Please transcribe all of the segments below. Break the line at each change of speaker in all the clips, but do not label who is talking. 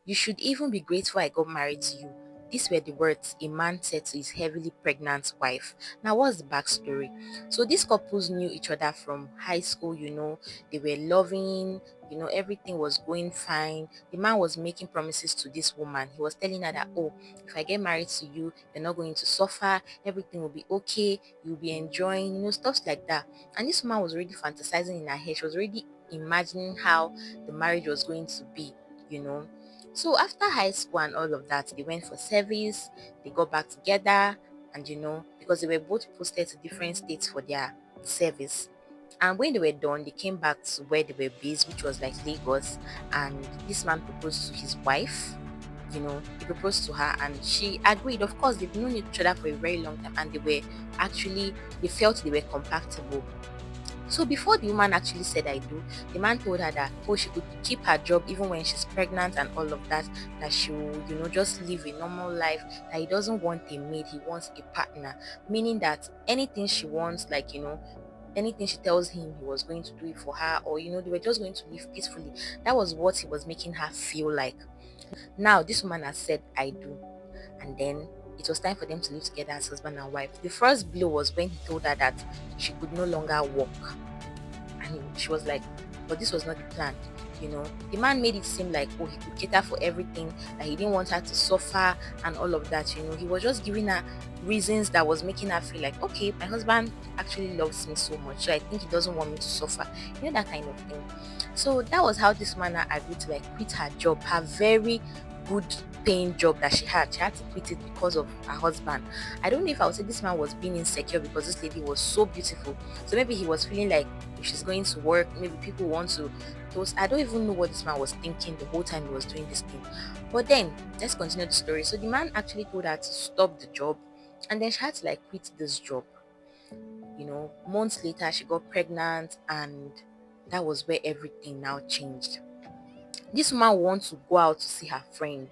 You should even be grateful I got married to you. These were the words a man said to his heavily pregnant wife. Now, what's the backstory? So, these couples knew each other from high school, they were loving, everything was going fine. The man was making promises to this woman. He was telling her that, oh, if I get married to you, you're not going to suffer, everything will be okay, you'll be enjoying, stuff like that. And this woman was already fantasizing in her head. She was already imagining how the marriage was going to be, you know. So after high school and all of that, they went for service, they got back together, and because they were both posted to different states for their service. And when they were done, they came back to where they were based, which was like Lagos. And this man proposed to his wife. He proposed to her and she agreed. Of course, they've known each other for a very long time and they felt they were compatible. So before the woman actually said I do, the man told her that she could keep her job even when she's pregnant and all of that, that she will, just live a normal life, that he doesn't want a maid, he wants a partner. Meaning that anything she wants, like anything she tells him, he was going to do it for her, or they were just going to live peacefully. That was what he was making her feel like. Now this woman has said I do, and then it was time for them to live together as husband and wife. The first blow was when he told her that she could no longer walk, and she was like, but this was not the plan. The man made it seem like, oh, he could cater for everything, that he didn't want her to suffer and all of that. He was just giving her reasons that was making her feel like, okay, my husband actually loves me so much, so I think he doesn't want me to suffer, that kind of thing. So that was how this man agreed to like quit her job, her very good paying job that she had to quit it because of her husband. I don't know if I would say this man was being insecure because this lady was so beautiful, so maybe he was feeling like if she's going to work, maybe people want to toast. I don't even know what this man was thinking the whole time he was doing this thing. But then let's continue the story. So the man actually told her to stop the job, and then she had to like quit this job. Months later she got pregnant, and that was where everything now changed. This woman wants to go out to see her friend,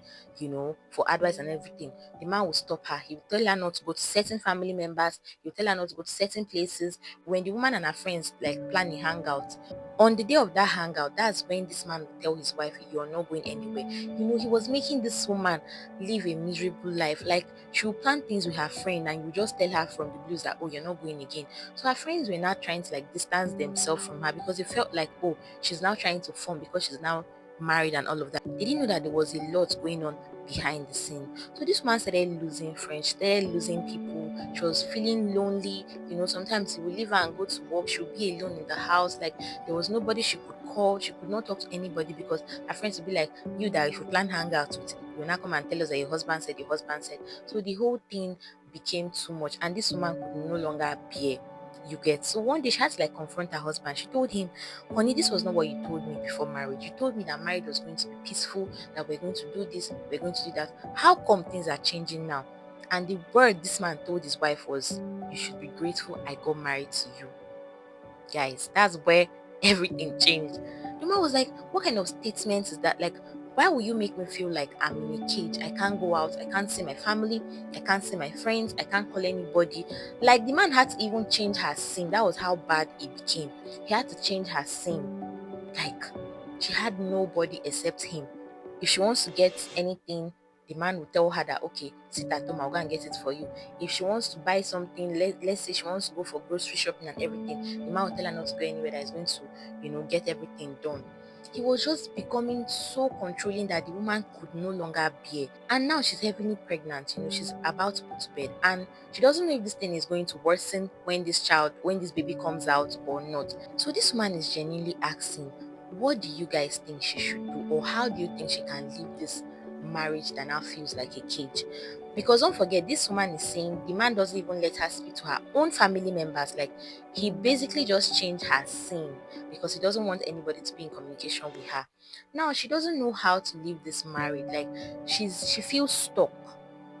for advice and everything. The man will stop her. He will tell her not to go to certain family members. He will tell her not to go to certain places. When the woman and her friends like plan a hangout, on the day of that hangout, that's when this man will tell his wife, you're not going anywhere. He was making this woman live a miserable life. Like, she will plan things with her friend and you just tell her from the blues that, oh, you're not going again. So her friends were now trying to like distance themselves from her because they felt like, oh, she's now trying to form because she's now married and all of that. They didn't know that there was a lot going on behind the scene. So this woman started losing friends, started losing people. She was feeling lonely. Sometimes she would leave her and go to work. She would be alone in the house. Like, there was nobody she could call. She could not talk to anybody because her friends would be like, you that if you plan hangouts with, you will not come and tell us that your husband said, your husband said. So the whole thing became too much, and this woman could no longer bear. You get. So one day she had to like confront her husband. She told him, honey, this was not what you told me before marriage. You told me that marriage was going to be peaceful, that we're going to do this, we're going to do that. How come things are changing now? And the word this man told his wife was, you should be grateful I got married to you. Guys, that's where everything changed. The man was like, what kind of statement is that? Like, why will you make me feel like I'm in a cage? I can't go out, I can't see my family, I can't see my friends, I can't call anybody. Like, the man had to even change her scene. That was how bad it became. He had to change her scene. Like, she had nobody except him. If she wants to get anything, the man will tell her that, okay, sit at home, I'll go and get it for you. If she wants to buy something, let's say she wants to go for grocery shopping and everything, the man will tell her not to go anywhere, that is going to, get everything done. He was just becoming so controlling that the woman could no longer bear. And now she's heavily pregnant, she's about to put to bed. And she doesn't know if this thing is going to worsen when this baby comes out or not. So this woman is genuinely asking, what do you guys think she should do, or how do you think she can leave this marriage that now feels like a cage? Because don't forget, this woman is saying the man doesn't even let her speak to her own family members. Like, he basically just changed her scene because he doesn't want anybody to be in communication with her. Now she doesn't know how to leave this marriage. Like, she feels stuck.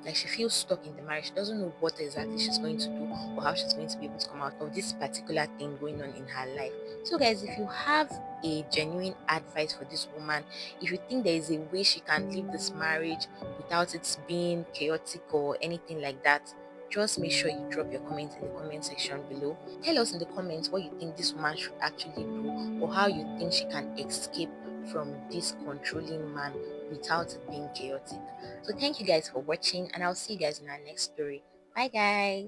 Like, she feels stuck in the marriage. She doesn't know what exactly she's going to do or how she's going to be able to come out of this particular thing going on in her life. So guys, if you have a genuine advice for this woman, if you think there is a way she can leave this marriage without it being chaotic or anything like that, just make sure you drop your comments in the comment section below. Tell us in the comments what you think this woman should actually do, or how you think she can escape from this controlling man without it being chaotic. So thank you guys for watching, and I'll see you guys in our next story. Bye guys.